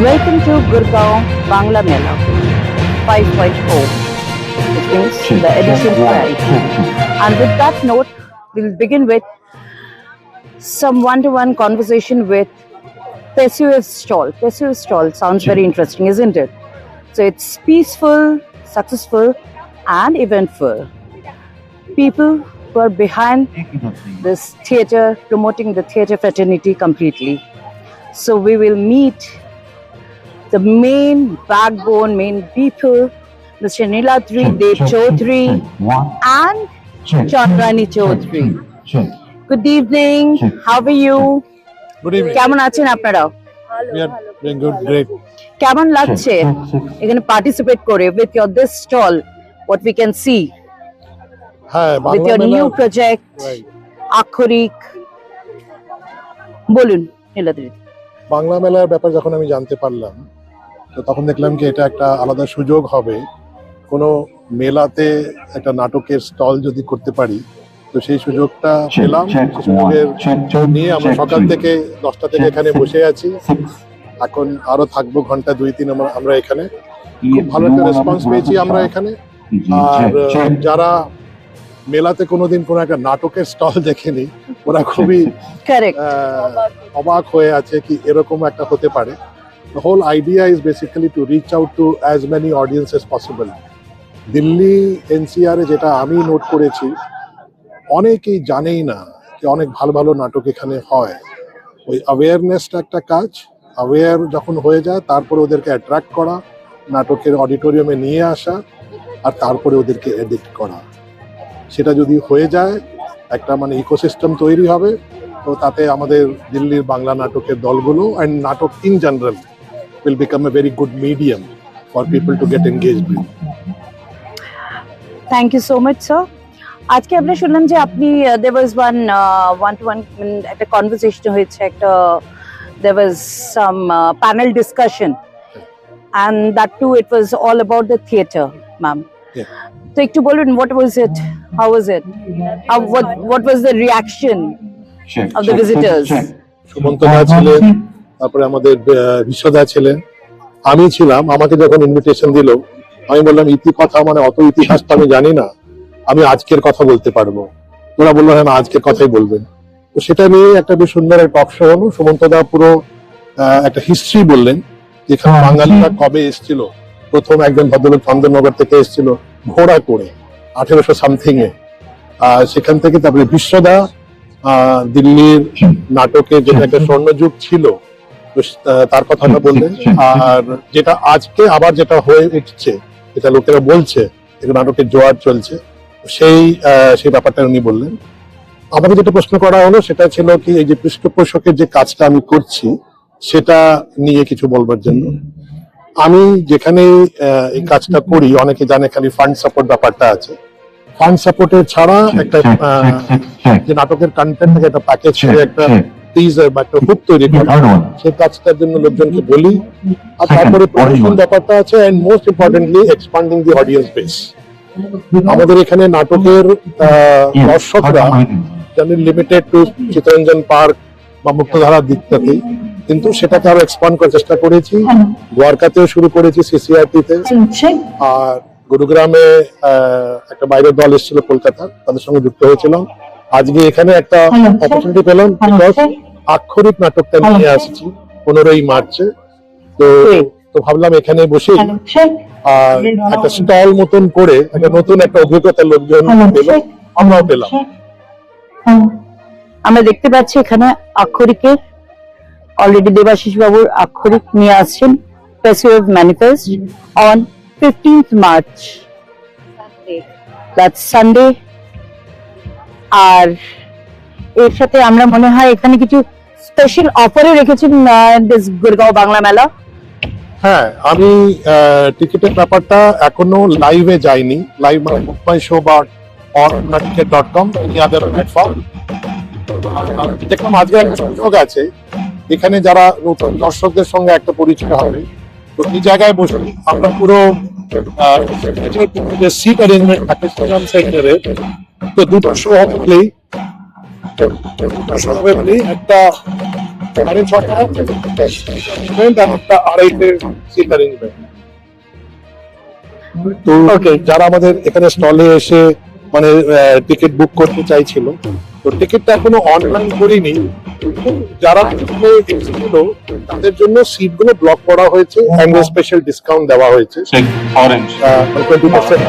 Welcome to Gurgaon Bangla Mela 5.4, which means the edition 12. And with that note, we'll begin with some one-to-one conversation with Pesuev's stall. Pesuev's stall sounds very interesting, isn't it? So it's peaceful, successful, and eventful. People who are behind this theatre, promoting the theatre fraternity completely. So we will meet the main backbone, main people, Mr. Niladri Dev Chaudhary and Chandrani Chaudhary. Good evening. How are you? Good evening. কেমন আছেন আপনারা? We are doing good, great. কেমন লাগছে এখানে participate করে with your this stall, what we can see হ্যাঁ, with your new project, আক্ষরিক। বলুন নীলাদ্রি। বাংলা মেলার ব্যাপার যখন আমি জানতে পারলাম, তো তখন দেখলাম কি এটা একটা আলাদা সুযোগ হবে। কোনো মেলাতে একটা নাটকের স্টল যদি করতে পারি, তো সেই সুযোগটা পেলাম। সেই সুযোগের নিয়ে আমরা সকাল থেকে 10টা থেকে এখানে বসে আছি। এখন আরো থাকবো ঘন্টা 2-3 আমরা এখানে। খুব ভালো একটা রেসপন্স পেয়েছি আমরা এখানে। আর যারা মেলাতে কোনোদিন কোনো একটা নাটকের স্টল দেখেনি, ওরা খুবই অবাক হয়ে আছে কি এরকম একটা হতে পারে। The whole idea is basically to reach out to as many audience as possible. Delhi NCR এ যেটা আমি নোট করেছি, অনেকেই জানেই না যে অনেক ভালো ভালো নাটক এখানে হয়। ওই অ্যাওয়ারনেসটা একটা কাজ। অ্যাওয়ার যখন হয়ে যায়, তারপরে ওদেরকে অ্যাট্রাক্ট করা, নাটকের অডিটোরিয়ামে নিয়ে আসা, আর তারপরে ওদেরকে এডিক্ট করা। সেটা যদি হয়ে যায়, একটা মানে ইকোসিস্টেম তৈরি হবে। তো তাতে আমাদের দিল্লির বাংলা নাটকের দলগুলো অ্যান্ড নাটক in general will become a very good medium for people to get engaged with. Thank you so much, sir. আজকে আমরা শুনলাম যে আপনি there was one to one একটা conversation হয়েছে, একটা there was some panel discussion and that too it was all about the theatre, ma'am. Yeah. তো একটু বলুন, what was it, how was it, what was the reaction of the visitors? সুমন্তদা ছিলেন, তারপরে আমাদের বিশ্বদা ছিলেন, আমি ছিলাম। আমাকে যখন ইনভিটেশন দিল, আমি বললাম ইতিকথা মানে অত ইতিহাস তো আমি জানি না, আমি আজকের কথা বলতে পারবো। ওরা বললো হ্যাঁ আজকের কথাই বলবেন। তো সেটা নিয়ে একটা বেশ সুন্দর টক শো হলো। সুমন্তদা পুরো একটা হিস্ট্রি বললেন, যেখানে বাঙালিরা কবে এসেছিল। প্রথম একজন ভদ্রলোক চন্দননগর থেকে এসেছিল ঘোড়া করে 1800 সামথিং এ। সেখান থেকে তারপরে বিশ্বদা দিল্লির নাটকে যেটা একটা স্বর্ণযুগ ছিল, তার কথাটা বললেন। আর যেটা আজকে আবার যেটা হয়ে উঠছে, যেটা লোকেরা বলছে নাটকের জোয়ার চলছে, সেই ব্যাপারটা উনি বললেন। আমাকে যেটা প্রশ্ন করা হলো সেটা ছিল কি এই যে পৃষ্ঠপোষকের যে কাজটা আমি করছি, সেটা নিয়ে কিছু বলবার জন্য। আমি যেখানে এই কাজটা করি, অনেকে জানে খালি ফান্ড সাপোর্ট ব্যাপারটা আছে। ফান্ড সাপোর্টের ছাড়া একটা যে নাটকের কন্টেন্ট থেকে একটা প্যাকেজ করে একটা টিজার বা একটা হুক তৈরি করা, সেই কাজটার জন্য লোকজনকে বলি। আর তারপরে প্রমোশন ব্যাপারটা আছে, and most importantly expanding the audience base. আমাদের এখানে নাটকের দর্শকরা জানেন লিমিটেড টু চিত্তরঞ্জন পার্ক বা মুক্তধারার দিকটাতেই, কিন্তু সেটাকে আরো এক্সপ্যান্ড করার চেষ্টা করেছি। দ্বারকাতেও শুরু করেছি, সিসিআরটিতে, আর গুরুগ্রামে একটা বাইরের দল এসেছিল কলকাতা, তাদের সঙ্গে যুক্ত হয়েছিলাম। আজকে এখানে একটা অপরচুনিটি পেলাম, আক্ষরিক নাটকটা নিয়ে আসছি 15ই মার্চে। তো ভাবলাম এখানে বসে আর একটা স্টল মতন করে একটা নতুন একটা অভিজ্ঞতা লোকজন পেল, আমরাও পেলাম। আমরা দেখতে পাচ্ছি এখানে আক্ষরিকের অলরেডি দেবাশিস বাবুর আক্ষরিক নিয়ে আসছেন Pesuev Manifest on 15th March, that's Sunday। আর এর সাথে আমরা মনে হয় এখানে কিছু স্পেশাল অফারও রেখেছেন দিস গুরগাঁও বাংলা মেলা। হ্যাঁ, আমি টিকিটের ব্যাপারটা এখনো লাইভে যাইনি। লাইভ মানে বুক মাই শো বা ticket.com এনি আদার প্ল্যাটফর্ম। দেখলাম আজকে একটা সুযোগ আছে, এখানে যারা নতুন দর্শকদের সঙ্গে একটা পরিচয় হবে। তো এই জায়গায় বসে আমরা পুরো সিট অ্যারেঞ্জমেন্ট থাকে সেন্টারে, তো দুটো শো হলেই একটা সাড়ে ছটা arrangement আর একটা আড়াইটে সিট অ্যারেঞ্জমেন্ট। তো যারা আমাদের এখানে স্টলে এসে মানে টিকিট বুক করতে চাইছিল, তো টিকিটটা এখনো অনলাইন করিনি। যারা এসেছিল তাদের জন্য সিট গুলো ব্লক করা হয়েছে, স্পেশাল ডিসকাউন্ট দেওয়া হয়েছে, Check orange. 20%।